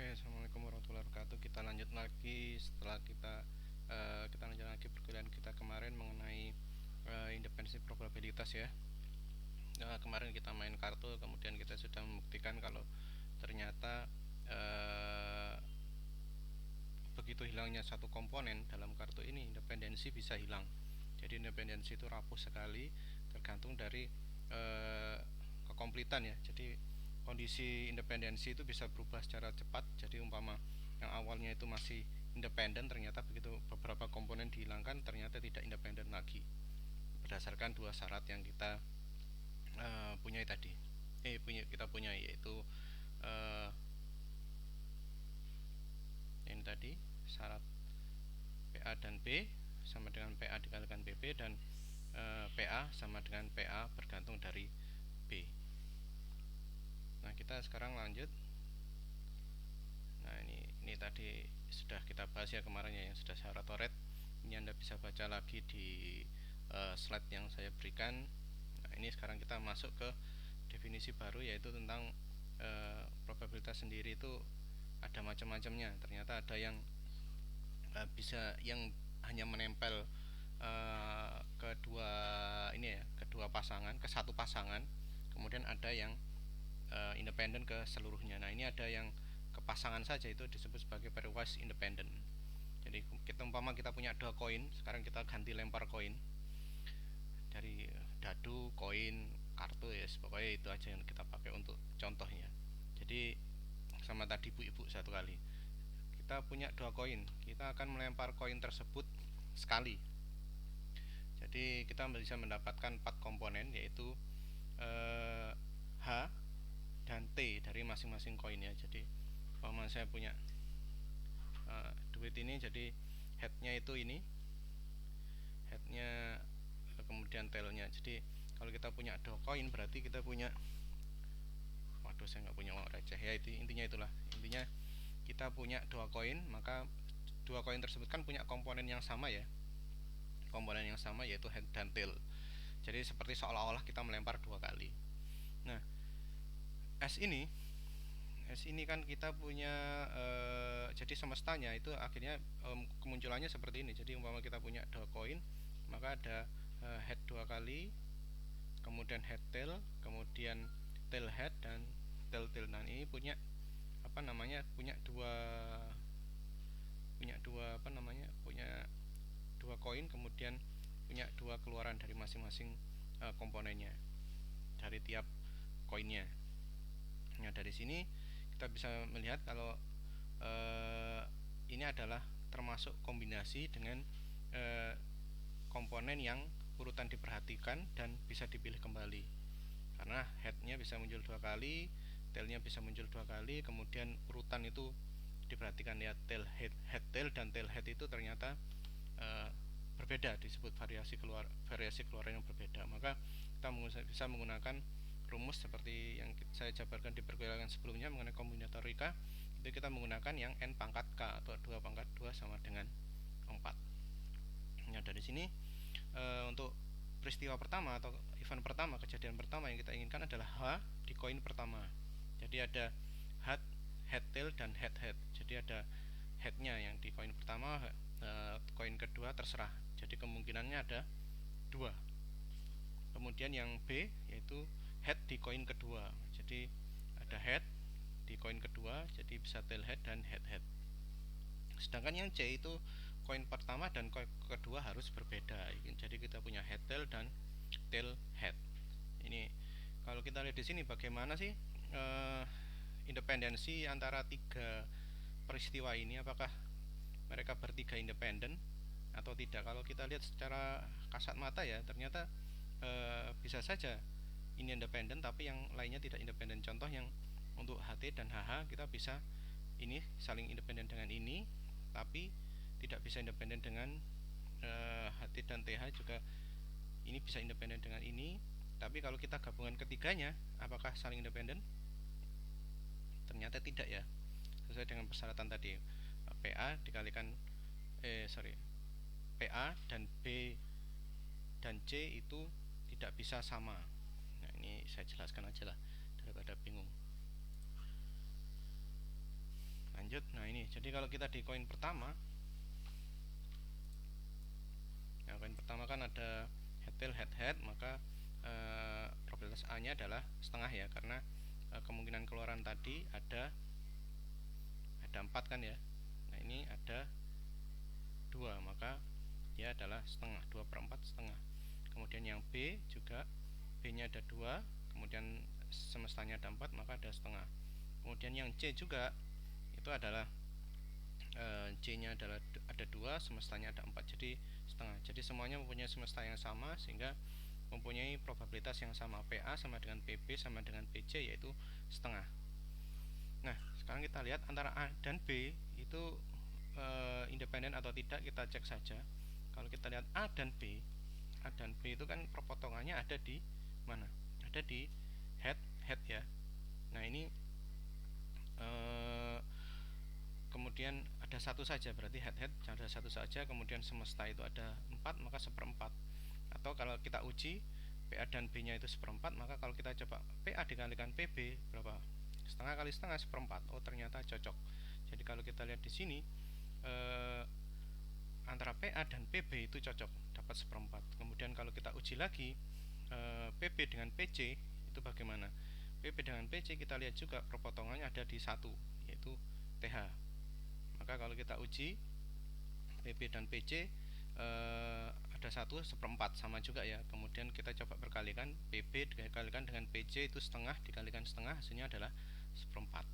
Assalamualaikum warahmatullahi wabarakatuh. Kita lanjut lagi setelah kita lanjut lagi perkuliahan kita kemarin mengenai independensi probabilitas ya. Kemarin kita main kartu, kemudian kita sudah membuktikan kalau ternyata begitu hilangnya satu komponen dalam kartu ini, independensi bisa hilang. Jadi independensi itu rapuh sekali, tergantung dari kekomplitan ya. Jadi kondisi independensi itu bisa berubah secara cepat. Jadi umpama yang awalnya itu masih independen, ternyata begitu beberapa komponen dihilangkan ternyata tidak independen lagi, berdasarkan dua syarat yang kita punya tadi. Kita punya, yaitu ini tadi, syarat PA dan B sama dengan PA dikalikan BB, dan PA sama dengan PA bergantung dari B. Nah, kita sekarang lanjut. Nah, ini tadi sudah kita bahas ya kemarin ya, yang sudah syarat Toret. Ini Anda bisa baca lagi di slide yang saya berikan. Nah, ini sekarang kita masuk ke definisi baru, yaitu tentang probabilitas sendiri itu ada macam-macamnya. Ternyata ada yang bisa yang hanya menempel kedua pasangan, ke satu pasangan. Kemudian ada yang independen ke seluruhnya. Nah, ini ada yang ke pasangan saja, itu disebut sebagai pairwise independent. Jadi kita punya dua koin, sekarang kita ganti lempar koin dari dadu, koin, kartu ya, pokoknya itu aja yang kita pakai untuk contohnya. Jadi sama tadi ibu-ibu satu kali. Kita punya dua koin, kita akan melempar koin tersebut sekali. Jadi kita bisa mendapatkan 4 komponen, yaitu H dan T dari masing-masing koin ya. Jadi kalau saya punya duit ini, jadi headnya itu ini, headnya, kemudian tailnya. Jadi kalau kita punya dua koin, berarti kita punya, waduh saya nggak punya uang receh ya, itu intinya kita punya dua koin, maka dua koin tersebut kan punya komponen yang sama ya, yaitu head dan tail. Jadi seperti seolah-olah kita melempar dua kali. Nah, S ini kan kita punya jadi semestanya itu akhirnya kemunculannya seperti ini. Jadi umpama kita punya dua koin, maka ada head dua kali, kemudian head tail, kemudian tail head dan tail tail. Nah, ini punya dua koin, kemudian punya dua keluaran dari masing-masing komponennya dari tiap koinnya. Nah, dari sini kita bisa melihat kalau ini adalah termasuk kombinasi dengan komponen yang urutan diperhatikan dan bisa dipilih kembali, karena headnya bisa muncul dua kali, tailnya bisa muncul dua kali, kemudian urutan itu diperhatikan ya, tail head, head tail dan tail head itu ternyata berbeda, disebut variasi keluaran yang berbeda. Maka kita bisa menggunakan rumus seperti yang saya jabarkan di perkuliahan sebelumnya mengenai kombinatorika. Itu kita menggunakan yang n pangkat k atau 2 pangkat 2 sama dengan 4. Nah, dari sini untuk peristiwa pertama atau event pertama, kejadian pertama yang kita inginkan adalah H di koin pertama. Jadi ada head tail dan head head. Jadi ada headnya yang di koin pertama, koin kedua terserah. Jadi kemungkinannya ada 2. Kemudian yang B yaitu head di koin kedua. Jadi ada head di koin kedua, jadi bisa tail head dan head head. Sedangkan yang C itu koin pertama dan koin kedua harus berbeda. Jadi kita punya head tail dan tail head. Ini kalau kita lihat di sini bagaimana sih independensi antara tiga peristiwa ini, apakah mereka bertiga independen atau tidak. Kalau kita lihat secara kasat mata ya, ternyata bisa saja ini independen tapi yang lainnya tidak independen. Contoh yang untuk HT dan HH, kita bisa ini saling independen dengan ini, tapi tidak bisa independen dengan HT dan TH juga. Ini bisa independen dengan ini, tapi kalau kita gabungan ketiganya, apakah saling independen? Ternyata tidak ya, sesuai dengan persyaratan tadi. PA dikalikan PA dan B dan C itu tidak bisa sama. Nah, ini saya jelaskan aja lah daripada bingung. lanjut. Nah ini, jadi kalau kita di koin pertama, nah koin pertama kan ada head tail head head, maka probabilitas A nya adalah setengah ya, karena kemungkinan keluaran tadi ada 4 kan ya. Nah ini ada 2, maka dia adalah setengah, 2/4 setengah. Kemudian yang B juga, B nya ada 2, kemudian semestanya ada 4, maka ada setengah. Kemudian yang C juga itu adalah C nya adalah ada 2, semestanya ada 4, jadi setengah. Jadi semuanya mempunyai semesta yang sama, sehingga mempunyai probabilitas yang sama. PA sama dengan PB sama dengan PC, yaitu setengah. Nah sekarang kita lihat antara A dan B itu independen atau tidak, kita cek saja. Kalau kita lihat A dan B itu kan perpotongannya ada di mana? Ada di head ya. Nah ini kemudian ada satu saja, berarti head ada satu saja. Kemudian semesta itu ada 4, maka 1/4. Atau kalau kita uji PA dan B nya itu 1/4, maka kalau kita coba PA dikalikan PB berapa? Setengah kali setengah 1/4. Oh ternyata cocok. Jadi kalau kita lihat di sini antara PA dan PB itu cocok, dapat 1/4. Kemudian kalau kita uji lagi PB dengan PC itu bagaimana? PB dengan PC kita lihat juga perpotongannya ada di 1, yaitu TH. Maka kalau kita uji PB dan PC ada 1/4 sama juga ya. Kemudian kita coba berkalikan, PB dikalikan dengan PC itu setengah dikalikan setengah, hasilnya adalah 1/4.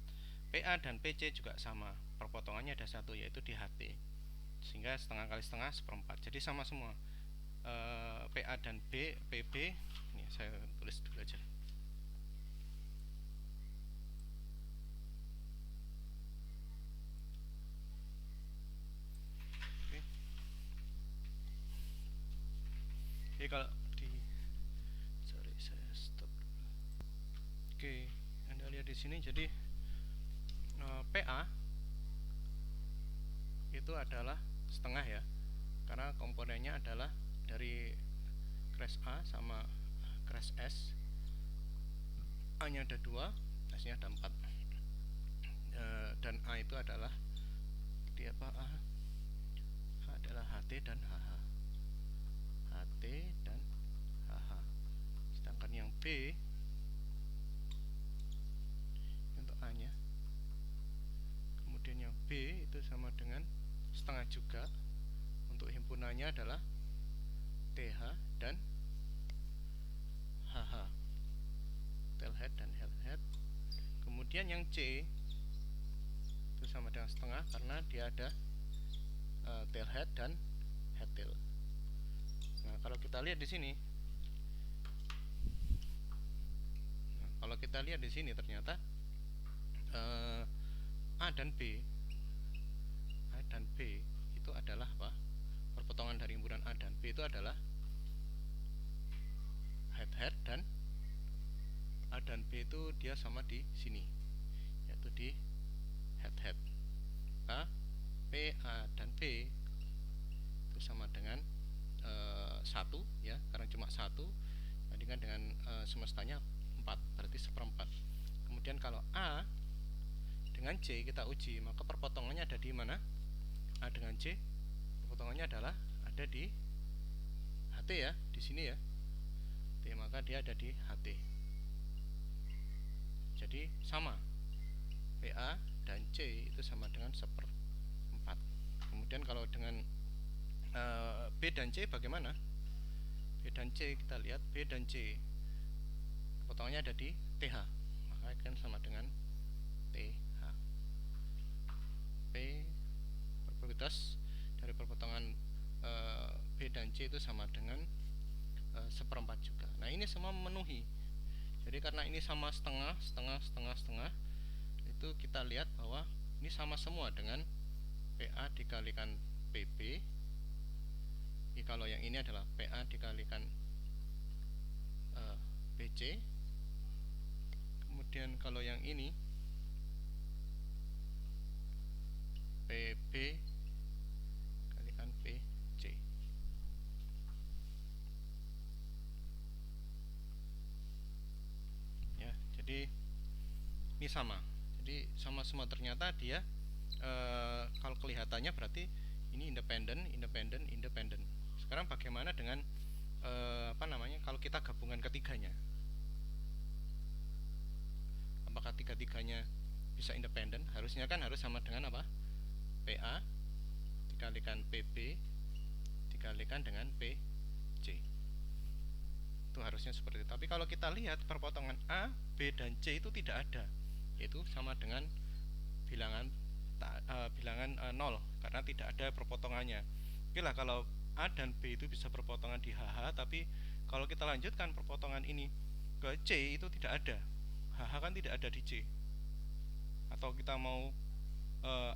PA dan PC juga sama, perpotongannya ada 1, yaitu di HT, sehingga setengah kali setengah 1/4. Jadi sama semua. PA dan PB ini saya tulis dulu aja. Oke. Jadi kalau di saya stop. Oke, Anda lihat di sini. Jadi PA itu adalah setengah ya, karena komponennya adalah dari crash A sama crash S. A nya ada 2, S nya ada 4. Dan A itu adalah di apa? A adalah HT dan HH. HT dan HH. Sedangkan yang B untuk A nya, kemudian yang B itu sama dengan setengah juga. Untuk himpunannya adalah TH dan HH, tail head dan head head. Kemudian yang C itu sama dengan setengah, karena dia ada tail head dan head tail. Nah kalau kita lihat di sini, ternyata A dan B itu adalah apa? Perpotongan dari himpunan A dan B itu adalah head head, dan A dan B itu dia sama di sini, yaitu di head head. P, A dan B itu sama dengan 1 ya, karena cuma 1 bandingkan dengan semestanya 4, berarti 1/4. Kemudian kalau A dengan C kita uji, maka perpotongannya ada di mana? A dengan C perpotongannya adalah ada di HT ya, di sini ya. T, maka dia ada di HT. Jadi sama, PA dan C itu sama dengan 1/4. Kemudian kalau dengan B dan C bagaimana? B dan C kita lihat, B dan C potongannya ada di TH, maka akan sama dengan TH. P, probabilitas dari perpotongan B dan C itu sama dengan 1/4 juga. Nah ini semua memenuhi. Jadi karena ini sama setengah, itu kita lihat bahwa ini sama semua dengan PA dikalikan PB. Kalau yang ini adalah PA dikalikan PC. Kemudian kalau yang ini PB kalikan PC. Ya, jadi ini sama. Jadi sama semua, ternyata dia Kalau kelihatannya berarti ini independen, independen, independen. Sekarang bagaimana dengan kalau kita gabungan ketiganya? Apakah tiga-tiganya bisa independen? Harusnya kan harus sama dengan apa? PA dikalikan PB dikalikan dengan PC. Itu harusnya seperti itu. Tapi kalau kita lihat perpotongan A, B, dan C itu tidak ada, yaitu sama dengan bilangan 0 karena tidak ada perpotongannya. Oke lah, kalau A dan B itu bisa perpotongan di HH, tapi kalau kita lanjutkan perpotongan ini ke C itu tidak ada. HH kan tidak ada di C. Atau kita mau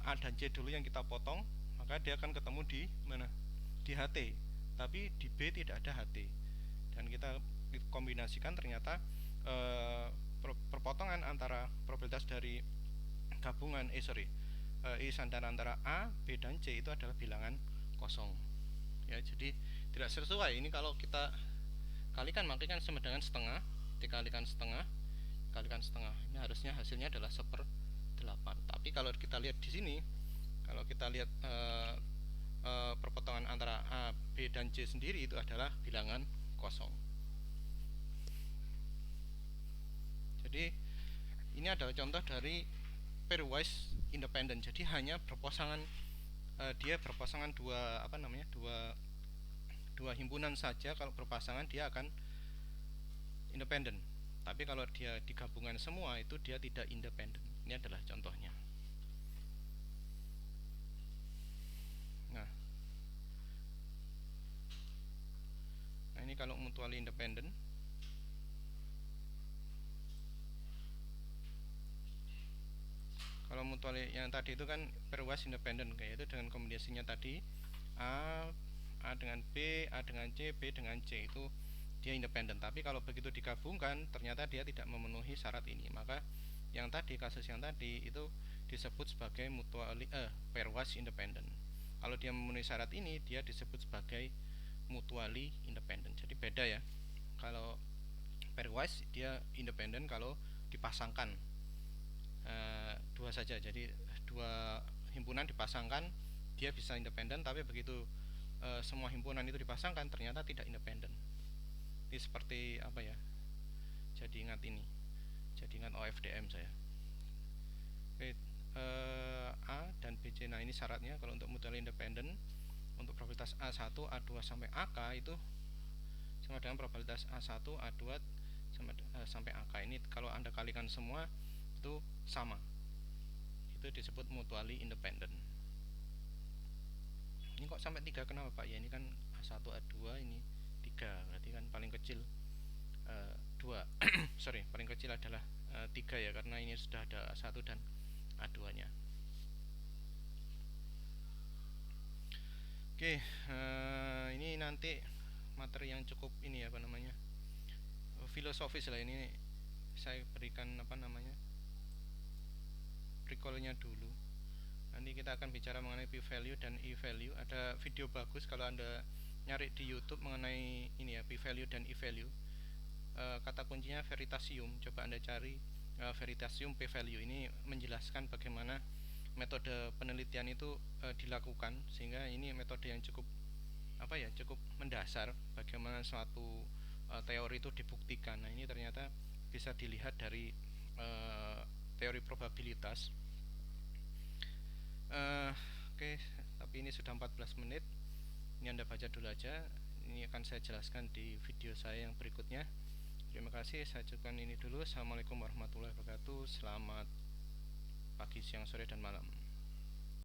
A dan C dulu yang kita potong, maka dia akan ketemu di mana? Di HT. Tapi di B tidak ada HT. Dan kita kombinasikan ternyata perpotongan antara probabilitas dari gabungan irisan antara A, B, dan C itu adalah bilangan kosong. Ya, jadi tidak sesuai. Ini kalau kita kalikan maka kan sama dengan setengah, dikalikan setengah, kalikan setengah. Ini harusnya hasilnya adalah 1/8. Tapi kalau kita lihat di sini, kalau kita lihat perpotongan antara A, B, dan C sendiri itu adalah bilangan kosong. Jadi ini adalah contoh dari pairwise independent. Jadi hanya berpasangan dia berpasangan dua himpunan saja. Kalau berpasangan dia akan independen. Tapi kalau dia digabungan semua itu dia tidak independen. Ini adalah contohnya. Nah ini kalau mutually independent. Kalau mutually yang tadi itu kan pairwise independent, yaitu dengan kombinasinya tadi A dengan B, A dengan C, B dengan C itu dia independen. Tapi kalau begitu digabungkan ternyata dia tidak memenuhi syarat ini. Maka yang tadi, kasus yang tadi itu disebut sebagai mutually pairwise independent. Kalau dia memenuhi syarat ini dia disebut sebagai mutually independent. Jadi beda ya. Kalau pairwise dia independen kalau dipasangkan dua saja. Jadi dua himpunan dipasangkan dia bisa independen, tapi begitu semua himpunan itu dipasangkan ternyata tidak independen. Ini seperti apa ya? Jadi ingat ini. Jadi ingat OFDM saya. Oke, A dan BC. Nah, ini syaratnya kalau untuk mutually independent untuk probabilitas A1, A2 sampai AK itu sama dengan probabilitas A1, A2 sampai AK. Ini kalau Anda kalikan semua itu sama. Itu disebut mutually independent. Ini kok sampai 3 kenapa Pak? Ya ini kan A1, A2 ini 3. Berarti kan paling kecil 2. Sorry, paling kecil adalah 3 ya, karena ini sudah ada A1 dan A2 nya. Oke, ini nanti materi yang cukup ini apa namanya, filosofis lah. Ini saya berikan recall-nya dulu. Nanti kita akan bicara mengenai p-value dan e-value. Ada video bagus kalau Anda nyari di YouTube mengenai ini ya, p-value dan e-value. Kata kuncinya veritasium. Coba Anda cari veritasium p-value. Ini menjelaskan bagaimana metode penelitian itu dilakukan, sehingga ini metode yang cukup cukup mendasar bagaimana suatu teori itu dibuktikan. Nah, ini ternyata bisa dilihat dari teori probabilitas. Oke, tapi ini sudah 14 menit. Ini Anda baca dulu aja. Ini akan saya jelaskan di video saya yang berikutnya. Terima kasih, saya cukupkan ini dulu. Assalamualaikum warahmatullahi wabarakatuh. Selamat pagi, siang, sore, dan malam.